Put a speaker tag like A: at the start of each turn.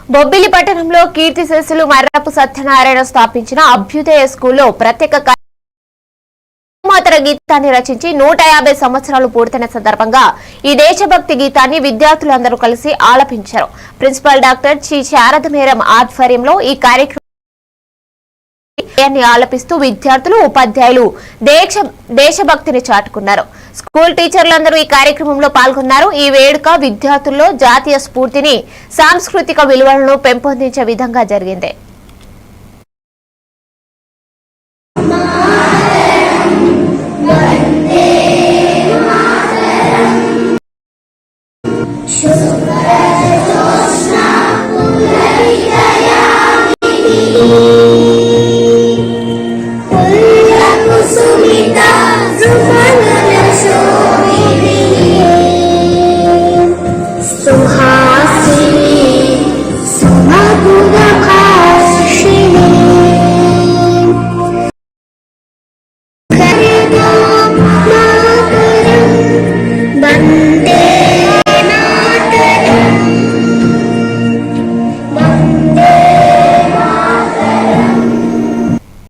A: బొబ్బిలి పట్టణంలో కీర్తి శిశులు మర్రపు సత్యనారాయణ స్థాపించిన అభ్యుదయ స్కూల్లో ప్రత్యేక మాతర గీతాన్ని రచించి 150 సంవత్సరాలు పూర్తయిన సందర్భంగా ఈ దేశభక్తి గీతాన్ని విద్యార్థులందరూ కలిసి ఆలపించారు. ప్రిన్సిపల్ డాక్టర్ చి శారదమేరం ఆధ్వర్యంలో ఈ కార్యక్రమాన్ని ఆలపిస్తూ విద్యార్థులు ఉపాధ్యాయులు దేశభక్తిని చాటుకున్నారు. స్కూల్ టీచర్లందరూ ఈ కార్యక్రమంలో పాల్గొన్నారు. ఈ వేడుక విద్యార్థుల్లో జాతీయ స్ఫూర్తిని, సాంస్కృతిక విలువలను పెంపొందించే విధంగా జరిగింది.